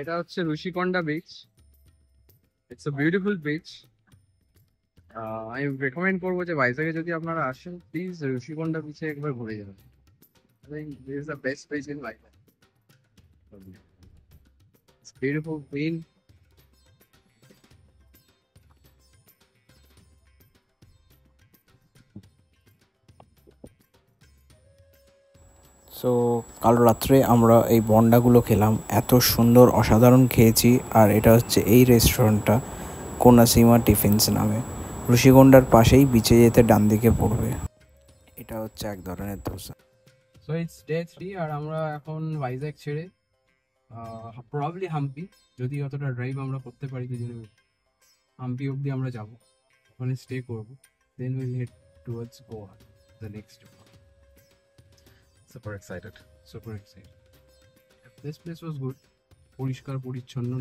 এটা হচ্ছে Rishikonda beach. It's a beautiful beach. আমি রেকমেন্ড করবো যে ভাইজ্যাগে যদি আপনারা আসেন, প্লিজ ঋষিকোন্ডা বিচে একবার ঘুরে যাবেন। I think this is the best place in Vizag. It's beautiful, clean. So কাল রাত্রে আমরা এই বন্ডাগুলো খেলাম, এত সুন্দর অসাধারণ খেয়েছি। আর এটা হচ্ছে এই রেস্টুরেন্টটা কোনাসীমা টিফিনস নামে, ঋষিকোন্ডার পাশেই বিচে যেতে ডান দিকে পড়বে। এটা হচ্ছে এক ধরনের ধোসা। So it's day 3 আর আমরা এখন ভাইজ্যাগ ছেড়ে প্রবাবলি হাম্পি, যদি অতটা ড্রাইভ আমরা করতে পারি দুজনে মিলে, হাম্পি অবধি আমরা যাব, ওখানে স্টে করব, then will head towards Goa, the next Goa. Super excited. Super excited. This place was good. পরিষ্কার পরিচ্ছন্ন,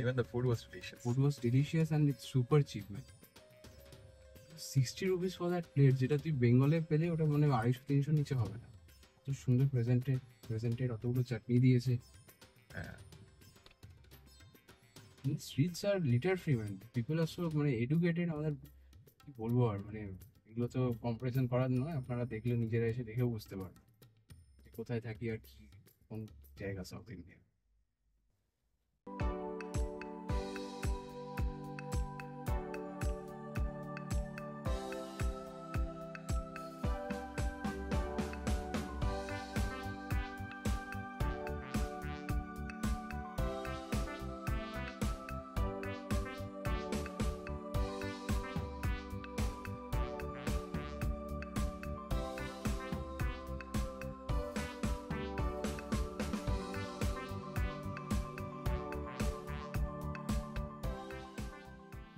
Even the food was delicious. Food was delicious and it's super cheap, man. 60 rupees for that plate, যেটা তুই বেঙ্গলে পেলে ওটা মনে হয় 250-300 নিচে হবে না। এত সুন্দর প্রেজেন্টেড, অতগুলো চাটনি দিয়েছে। স্ট্রিটস আর লিটার ফ্রি, ম্যান। পিপল আর সো মানে এডুকেটেড। আমাদের কি বলবো আর, মানে এগুলো তো কম্পারিজন করার নয়, আপনারা দেখলে নিজেরা এসে দেখেও বুঝতে পারবেন যে কোথায় থাকি আর কি, কোন জায়গা সাউথ ইন্ডিয়া।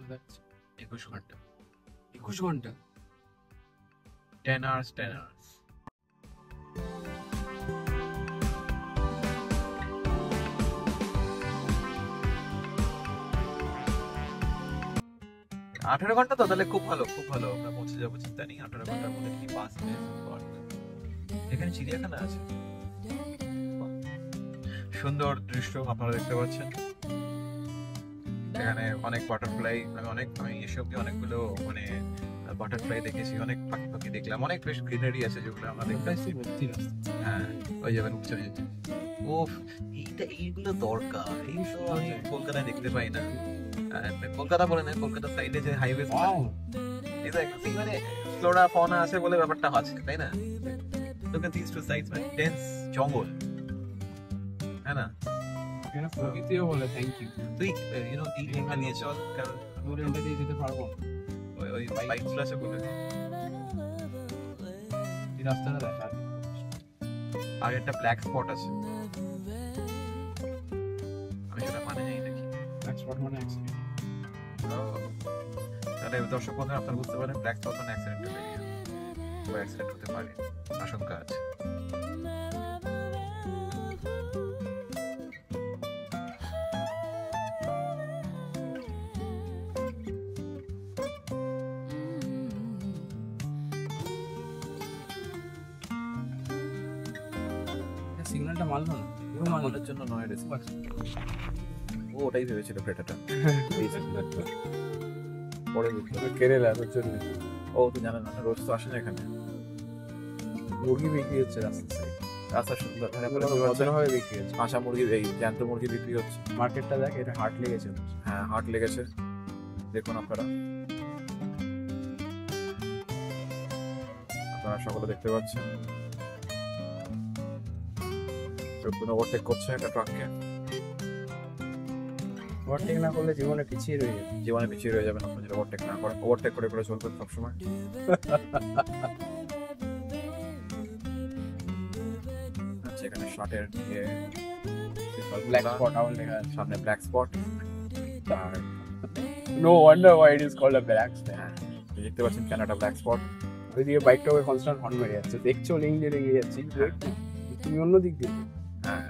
That's 21 ঘন্টা। 21 ঘন্টা 10 hours, 10 hours. আঠারো ঘন্টা তো তাহলে খুব ভালো, খুব ভালো। আমরা পৌঁছে যাবো, চিন্তা নেই। 18 ঘন্টার মধ্যে কি বাস নেই। এখানে চিড়িয়াখানা আছে, সুন্দর দৃশ্য আপনারা দেখতে পাচ্ছেন। এখানে অনেক বাটারফ্লাই, আমি এসে অব্দি অনেকগুলো মানে বাটারফ্লাই দেখেছি, অনেক পাখি পাখি দেখলাম, অনেক বেশ গ্রিনারি আছে যেগুলো আমরা দেখতে পাচ্ছি। হ্যাঁ, ওই যাবেন উঠছে। ওফ, এইগুলো দরকার, এই তো আমি কলকাতায় দেখতে পাই না। কলকাতা বলে না, কলকাতার সাইডে যে হাইওয়ে, মানে ফ্লোরা ফনা আছে বলে ব্যাপারটা আছে, তাই না? Look at these two sides, man. Dense জঙ্গল, হ্যাঁ না? প্রকৃতিও বলে থ্যাংক ইউ। তুই এই লেখা নিয়ে চল, কারণ দূরে এটা দিয়ে যেতে পারবো না। ওই বাইকগুলো আছে বলে। এই রাস্তাটা দেখা, আর একটা ব্ল্যাক স্পট আছে, আমি সেটা মানে জানি নাকি। ব্ল্যাক স্পট মানে অ্যাক্সিডেন্ট। তাহলে দর্শক বন্ধুরা আপনারা বুঝতে পারেন, ব্ল্যাক স্পট মানে অ্যাক্সিডেন্টের এরিয়া, বা অ্যাক্সিডেন্ট হতে পারে, আশঙ্কা আছে। সিগন্যালটা মারলো না, মালার জন্য নয় রেসিভ। ও ওটাই ভেবেছিল ফ্রেটাটা। পরে বুঝলো কেরালা জন্য। ও তো জানে না, রোজ তো আসে না এখানে। মুরগি বিক্রি হচ্ছে রাস্তার সাইড, রাস্তা সুন্দর, ভাবে বিক্রি হচ্ছে। কাঁচা মুরগি, এই জ্যান্ত মুরগি বিক্রি হচ্ছে। মার্কেটটা দেখ, এটা হাট লেগেছে। হ্যাঁ, হাট লেগেছে, দেখুন আপনারা সকলে দেখতে পাচ্ছেন। ওভারটেক করছে একটা ট্রাককে। ওভারটেক না করলে জীবনে পিছিয়ে রয়ে যাবে। জীবনে পিছিয়ে রয়ে যাবেন আপনার, যেটা ওভারটেক না করেন। ওভারটেক করে করে চলবেন সবসময়। আচ্ছা, এখানে শার্টের ব্ল্যাক স্পট আউট লেখা আছে সামনে, ব্ল্যাক স্পট। আর no wonder why it is called a black spot. দেখতে পাচ্ছেন কানাডা ব্ল্যাক স্পট। ওইদিকে বাইকটাকে কনস্ট্যান্ট হর্ন মেরে যাচ্ছে, দেখছো লিঙ্ক দিয়ে রেখে যাচ্ছি, তুমি অন্য দিক দিয়ে। হ্যাঁ,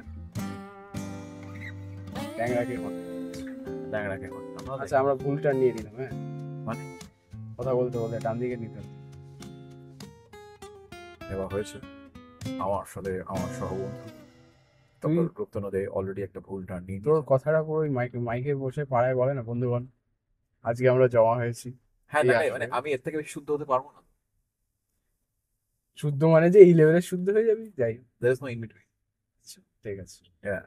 ট্যাংরাকে হর্ন। আচ্ছা, আমরা ভুলটা নিয়ে নিলাম। হ্যাঁ, মানে কথা বলতে বলতে ডান দিকে নিতে হবে। দেওয়া হয়েছে আমার সাথে আমার সহবন্ধু তারপর গুপ্ত নদে অলরেডি একটা ভুল টার্ন নিয়ে তোর কথাটা পুরো মাইকে বসে পাড়ায় বলে না বন্ধুগণ, আজকে আমরা জমা হয়েছি। হ্যাঁ এই না আসলে। মানে আমি এর থেকে বেশি শুদ্ধ হতে পারবো না। শুদ্ধ মানে যে এই লেভেলের শুদ্ধ হয়ে যাবি, যাই হোক, There is no in between. ঠিক আছে। Yeah.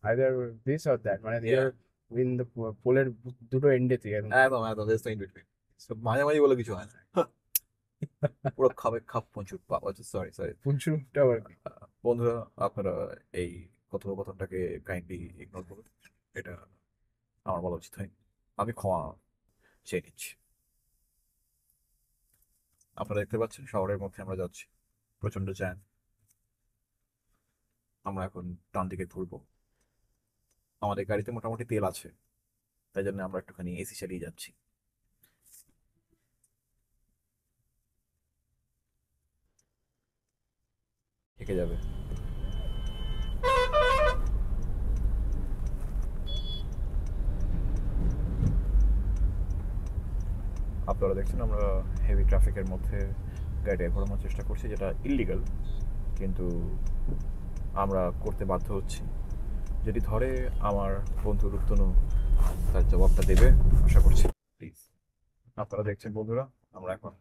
Either this or that, মানে Yeah. ইন দ্য পোলের দুটো এন্ডে থেকে একদম। একদম একদম there is no in between. So মাঝামাঝি বলে কিছু হয় না। পুরো খাপ পঞ্চুর পাওয়া, সরি সরি পুঞ্চুটা আবার কি? বন্ধুরা, আপনারা এই কথোপকথনটাকে কাইন্ডলি ইগনোর করুন, এটা আমার বলা উচিত হয়। আমি ক্ষমা চেয়ে নিচ্ছি। আপনারা দেখতে পাচ্ছেন শহরের মধ্যে আমরা যাচ্ছি, প্রচন্ড জ্যাম। আমরা এখন ডান দিকে ঘুরবো। আমাদের গাড়িতে মোটামুটি তেল আছে, তাই জন্য আমরা একটুখানি এসি চালিয়ে যাচ্ছি। থেকে যাবে। আপনারা দেখছেন আমরা হেভি ট্রাফিকের মধ্যে গাড়িটা ঘোরানোর চেষ্টা করছি, যেটা ইল্লিগাল, কিন্তু আমরা করতে বাধ্য হচ্ছি। যদি ধরে আমার বন্ধু রুক্তনু তার জবাবটা দেবে আশা করছি। প্লিজ, আপনারা দেখছেন বন্ধুরা, আমরা এখন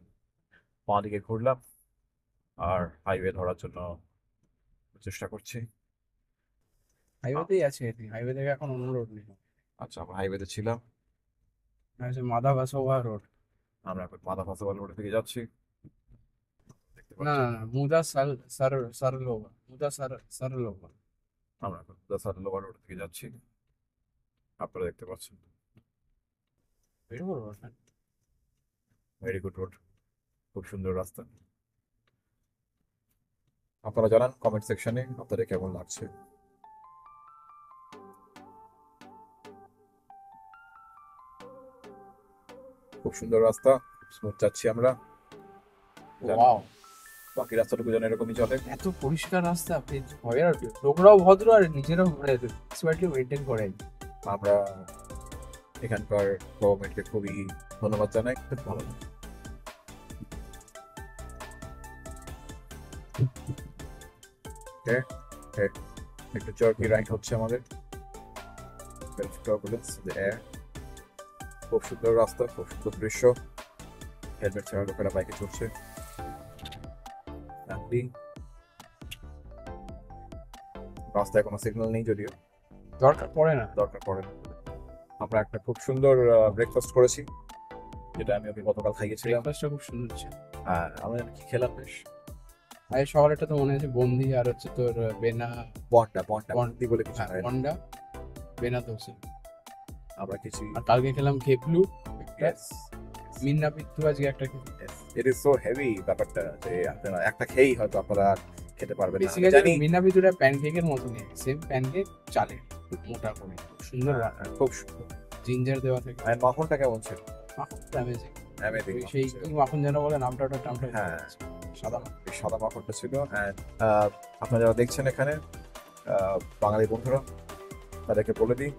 বাঁ দিকে ঘুরলাম আর হাইওয়ে ধরার জন্য চেষ্টা করছি। হাইওয়েতেই আছে, হাইওয়ে থেকে এখন অন্য রোড নেই। আচ্ছা, আমরা হাইওয়েতে ছিলাম, মাদা বাসোয়া রোড। আমরা এখন মাদা ফাঁসাবাল রোডের দিকে যাচ্ছি। দেখতে না পাচ্ছেন না না, মুদা সারলোভা, মুদা সারলোভা। আমরা এখন দাসারলোবা রোড থেকে যাচ্ছি। আপনারা দেখতে পাচ্ছেন ভেরি গুড রোড, খুব সুন্দর রাস্তা। আপনারা জানান কমেন্ট সেকশনে আপনাদের কেমন লাগছে। খুব সুন্দর রাস্তা, স্মুথ যাচ্ছি আমরা। ওয়াও, বাকি রাস্তাটুকু যেন এরকমই চলে। এত পরিষ্কার রাস্তা, আপনি ভয়ের আর কি, লোকরাও ভদ্র আর নিজেরাও স্মার্টলি মেনটেন করেন। আমরা এখানকার গভর্নমেন্টকে খুবই ধন্যবাদ জানাই, খুব ভালো লাগে। একটু জার্কি রাইড হচ্ছে আমাদের। খুব সুন্দর রাস্তা, খুব সুন্দর দৃশ্য। হেলমেট ছাড়া লোকেরা বাইকে চড়ছে। রাস্তায় কোনো সিগন্যাল নেই, যদিও দরকার পড়ে না। দরকার পড়ে না। আমরা একটা খুব সুন্দর ব্রেকফাস্ট করেছি, যেটা আমি ওকে গতকাল খাইয়েছিলাম। ব্রেকফাস্টটা খুব সুন্দর ছিল। আর আমরা কি খেলাম বেশ, আর শহরেরটা তো মনে আছে বন্দি, আর হচ্ছে তোর বেনা বন্ডা বন্ডি বলে কিছু হয় না। বন্ডা বেনা দোসে। আমরা কিছু আর কালকে খেলাম খেপলু, Yes. মিন্না পিত্তু আজকে একটা খেলাম। ইট ইজ সো হেভি ব্যাপারটা, যে আপনারা একটা খেয়েই হয়তো আপনারা আর খেতে পারবেন না। আমি বেসিক্যালি জানি মিন্না পিত্তুটা প্যানকেকের মতনই, সেম প্যানকেক চালের, খুব মোটা করে, খুব সুন্দর খুব সুন্দর। জিঞ্জার দেওয়া থাকে। আর মাখনটা কেমন ছিল? মাখনটা অ্যামেজিং। Amazing সেই ছিল। কি মাখন যেন বলে, নামটা হ্যাঁ। সাদা। এই সাদা মাখনটা ছিল। And, আপনারা যারা দেখছেন এখানে বাঙালি বন্ধুরা, তাদেরকে বলে দিই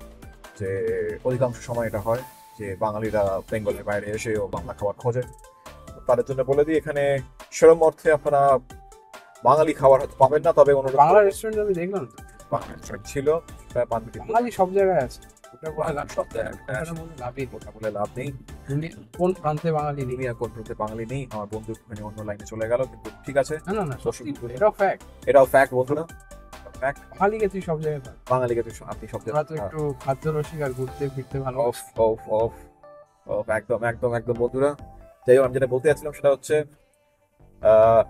যে অধিকাংশ সময় এটা হয় যে বাঙালিরা বেঙ্গলের বাইরে এসেও বাংলা খাবার খোঁজে। তাদের জন্য বলে দিই, এখানে সেরম অর্থে আপনারা বাঙালি খাবার হয়তো পাবেন না, তবে অনুরোধ বাংলা রেস্টুরেন্ট আমি দেখলাম তো, বাঙালি restaurant ছিল প্রায় 5 মিনিট। বাঙালি সব জায়গায় আছে, ওটা বলে বাঙালি লাভ সব জায়গায় ওটা বলে লাভই নেই। কথা বলে লাভ নেই। কোন প্রান্তে বাঙালি নেই? দুনিয়া কোন প্রান্তে বাঙালি নেই। আমার বন্ধু একটুখানি অন্য লাইনে চলে গেল, কিন্তু ঠিক আছে, না না না, দর্শক সত্যি বন্ধুরা, এটাও ফ্যাক্ট। এটাও ফ্যাক্ট বন্ধুরা, ফ্যাক্ট। বাঙালিকে তুই সব জায়গায় পাবি। বাঙালিকে তুই আপনি সব তোরা তো একটু খাদ্য রসিক আর ঘুরতে ফিরতে ভালো। অফ অফ অফ অফ একদম একদম একদম বন্ধুরা। যাই হোক, আমি যেটা বলতে যাচ্ছিলাম সেটা হচ্ছে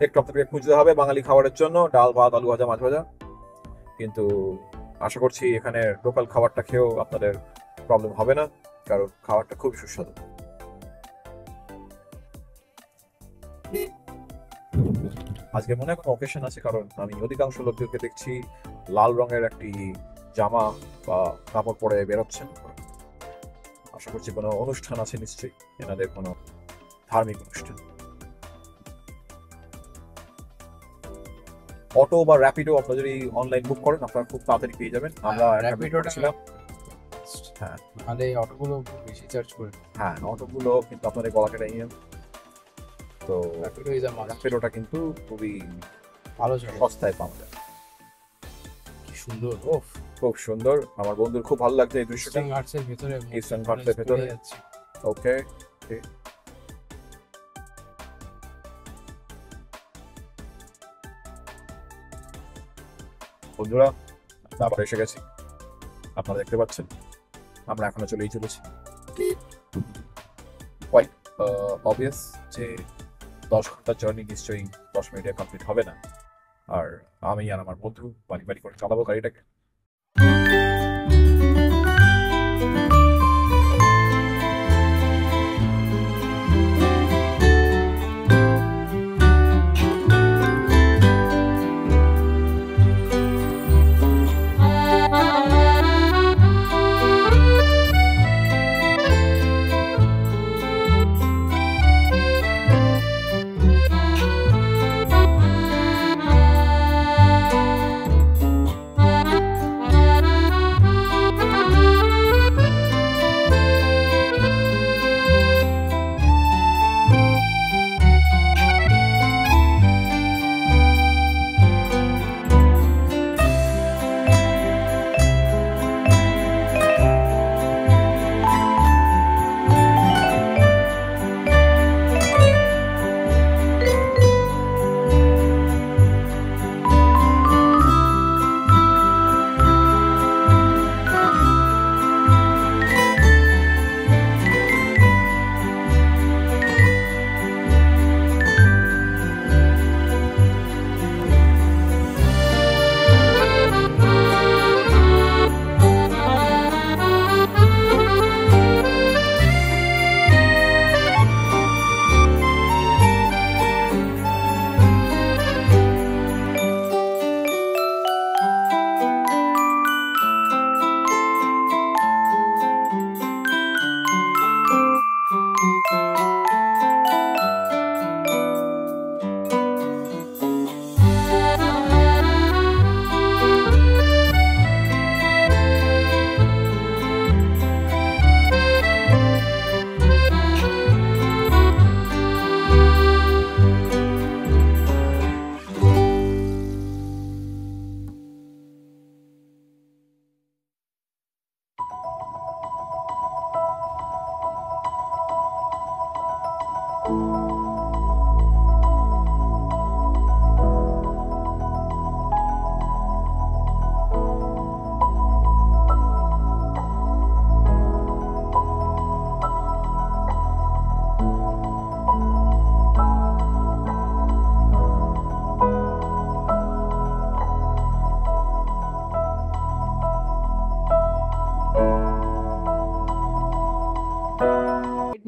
একটু আপনাদেরকে খুঁজতে হবে বাঙালি খাবারের জন্য, ডাল ভাত আলু ভাজা মাছ ভাজা। কিন্তু আশা করছি এখানে লোকাল খাবারটা খেয়েও আপনাদের প্রবলেম হবে না, কারণ খাবারটা খুবই সুস্বাদু। আজকে মনে হয় কোনো অকেশন আছে, কারণ আমি অধিকাংশ লোকদেরকে দেখছি লাল রঙের একটি জামা বা কাপড় পরে বেরোচ্ছেন। আশা করছি কোনো অনুষ্ঠান আছে নিশ্চয়ই, এনাদের কোনো ধার্মিক অনুষ্ঠান। অটো বা র্যাপিডো আপনারা যদি অনলাইন বুক করেন আপনারা খুব তাড়াতাড়ি পেয়ে যাবেন। আমরা র্যাপিডোটা ছিলাম, হ্যাঁ তাহলে এই অটোগুলো খুব বেশি চার্জ করে। হ্যাঁ অটোগুলো কিন্তু আপনাদের গলাকে নিয়ে, তো র্যাপিডো ইজ আ মাস্ট। র্যাপিডোটা কিন্তু খুবই ভালো চলে। সস্তায় পাওয়া যায়। কি সুন্দর। ওফ, খুব সুন্দর, আমার বন্ধুর খুব ভালো লাগছে এই দৃশ্যটা। ইস্টার্ন ঘাটসের ভেতরে, ইস্টার্ন ঘাটসের ভেতরে। যাচ্ছে। ওকে, বন্ধুরা আবার এসে গেছি, আপনারা দেখতে পাচ্ছেন আমরা এখনো চলেই চলেছি। কোয়াইট অবভিয়াস যে 10 ঘন্টার জার্নি নিশ্চয়ই 10 মিনিটে কমপ্লিট হবে না, আর আমি আর আমার বন্ধু বাড়ি বাড়ি করে চালাবো গাড়িটাকে।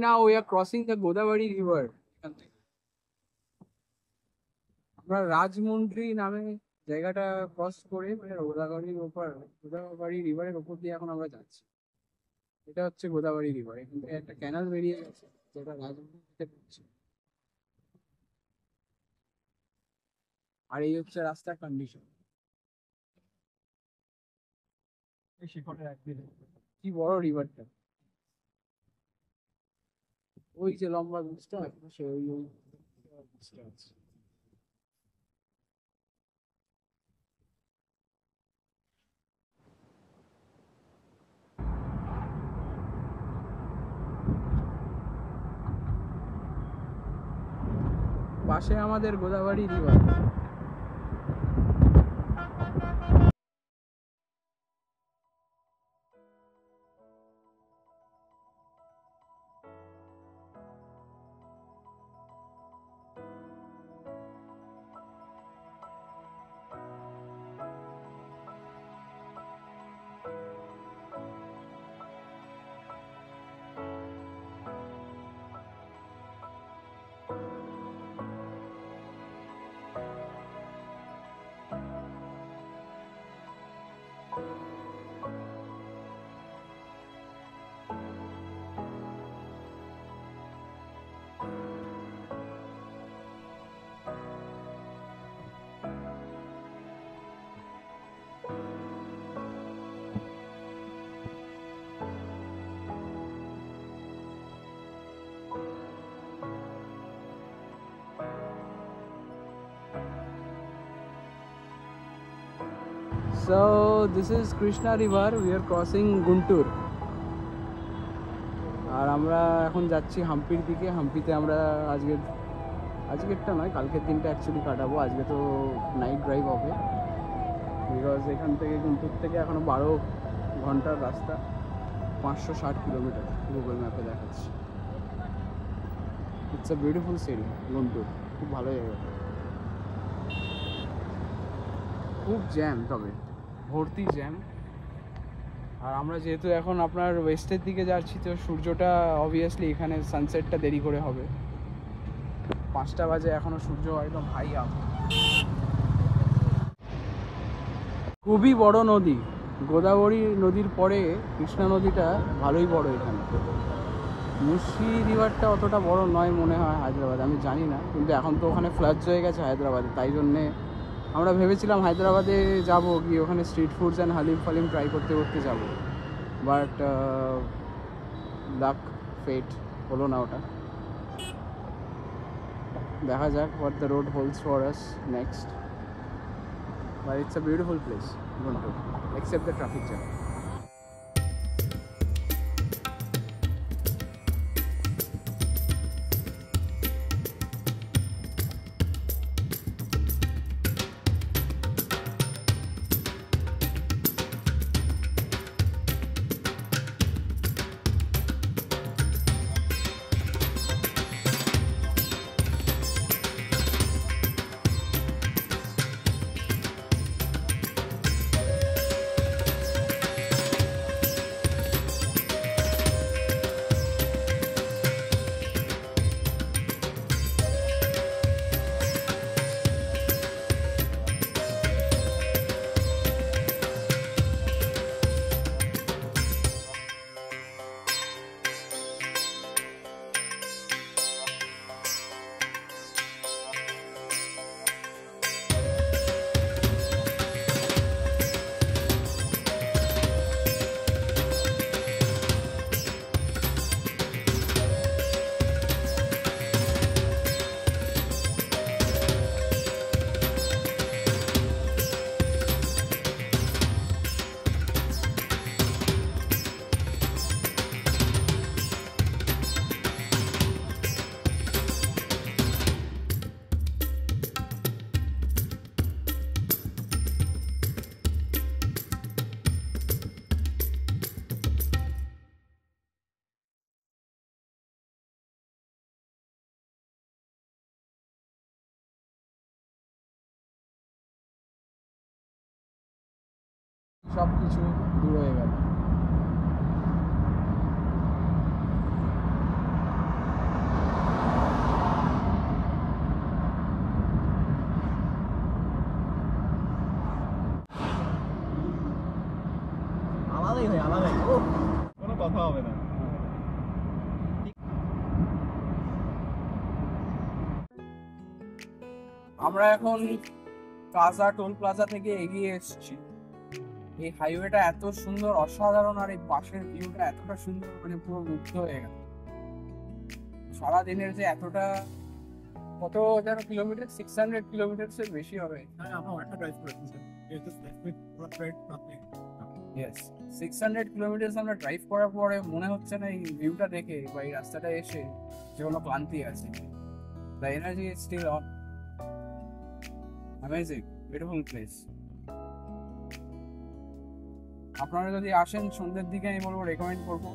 Now we are crossing the Godavari river. আমরা রাজমন্ড্রি নামে জায়গাটা ক্রস করে, মানে গোদাবরী রিভারের ওপর দিয়ে এখন আমরা যাচ্ছি। এটা হচ্ছে গোদাবরী রিভার, এখান থেকে একটা ক্যানাল বেরিয়ে গেছে যেটা রাজমন্ড্রিতে পড়ছে। আর এই হচ্ছে রাস্তার কন্ডিশন। কি বড় রিভারটা, ওই যে লম্বা ব্রিজটা সে ওই ব্রিজটা আছে। পাশে আমাদের Godavari river. So this is Krishna River. We are crossing Guntur. আর আমরা এখন যাচ্ছি হাম্পির দিকে। হাম্পিতে আমরা আজকেরটা নয়, কালকের দিনটা অ্যাকচুয়ালি কাটাবো। আজকে তো নাইট ড্রাইভ হবে, বিকজ এখান থেকে গুন্টুর থেকে এখনও 12 ঘন্টার রাস্তা, 560 কিলোমিটার গুগল ম্যাপে দেখাচ্ছে। It's a beautiful city Guntur, খুব ভালো জায়গা। খুব জ্যাম, তবে ভর্তি জ্যাম। আর আমরা যেহেতু এখন আপনার ওয়েস্টের দিকে যাচ্ছি, তো সূর্যটা অবভিয়াসলি এখানে সানসেটটা দেরি করে হবে। 5টা বাজে, এখনও সূর্য একদম হাই আপ। খুবই বড় নদী, গোদাবরী নদীর পরে কৃষ্ণা নদীটা ভালোই বড় এখানে। মুন্সি রিভারটা অতটা বড় নয় মনে হয় হায়দ্রাবাদে, আমি জানি না, কিন্তু এখন তো ওখানে ফ্লাড হয়ে গেছে হায়দ্রাবাদে। তাই জন্যে আমরা ভেবেছিলাম হায়দ্রাবাদে যাব, গিয়ে ওখানে স্ট্রিট ফুডস অ্যান্ড হালিম ফালিম ট্রাই করতে করতে যাব, বাট লাক ফেট হলো না ওটা। দেখা যাক what the road holds for us next. But it's a beautiful place Guntur, except the traffic jam. সব কিছু দূর হয়ে গেল। আলাদাই হয়, আলাদাই, কোনো কথা হবে না। আমরা এখন কাজা টোল প্লাজা থেকে এগিয়ে এসেছি। এই হাইওয়েটা এত সুন্দর, অসাধারণ, আর এই পাশের ভিউটা এতটা সুন্দর, মানে পুরো মুগ্ধ হয়ে গেল। সারাদিনের যে এতটা, কত যেন কিলোমিটার, 600 কিলোমিটার বেশি হবে। ইয়েস, 600 কিলোমিটার আমরা ড্রাইভ করার পরে মনে হচ্ছে না এই ভিউটা দেখে বা এই রাস্তাটা এসে যে কোনো ক্লান্তি আছে। The energy is still on. Amazing, beautiful place. আপনারা যদি আসেন সন্ধ্যের দিকে, আমি বলবো রেকমেন্ড করবো।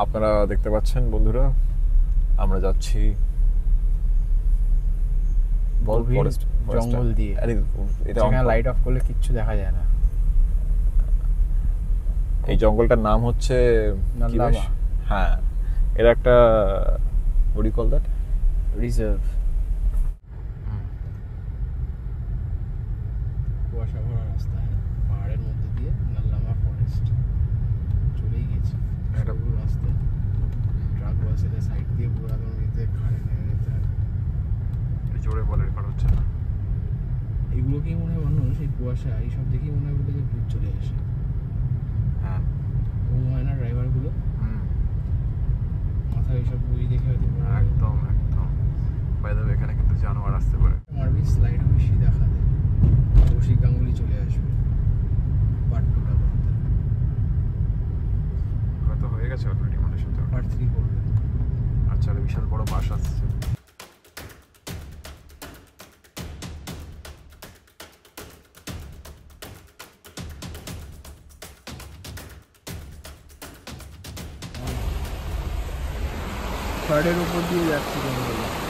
আপনারা দেখতে পাচ্ছেন বন্ধুরা, আমরা যাচ্ছি গভীর ফরেস্ট জঙ্গল দিয়ে। এটা যেখানে লাইট অফ করলে কিচ্ছু দেখা যায় না। এই জঙ্গলটার নাম হচ্ছে কি বেশ? নান্দাবা হ্যাঁ, এর একটা what do you call that? Reserve. কুয়াশা ভরা রাস্তা, পাহাড়ের মধ্যে দিয়ে নাল্লামা ফরেস্ট চলেই গেছি। এটা পুরো রাস্তা ট্রাক বাসের সাইড দিয়ে পুরো একদম এতে খাড়ে নেমে যেতে হয়। জোরে বলে রেকর্ড হচ্ছে না। এইগুলোকেই মনে হয় মানুষ এই কুয়াশা এইসব দেখেই মনে হয় বলে যে ভূত চলে আসে। হ্যাঁ, ঘুম হয় না ড্রাইভারগুলো, মাথায় এইসব বই দেখে হয়তো একদম একদম। বাই দ্য ওয়ে, এখানে কিন্তু জানোয়ার আসতে পারে। মারবি স্লাইড হবে সিধা খাদে, কৌশিক গাঙ্গুলি চলে আসবে পার্ট 2টা করতে, হয়তো হয়ে গেছে অলরেডি মনে সাথে। পার্ট 3 করবে। আচ্ছা, আর বিশাল বড় বাস আসছে। থার্ডের উপর দিয়ে যাচ্ছি জঙ্গলে।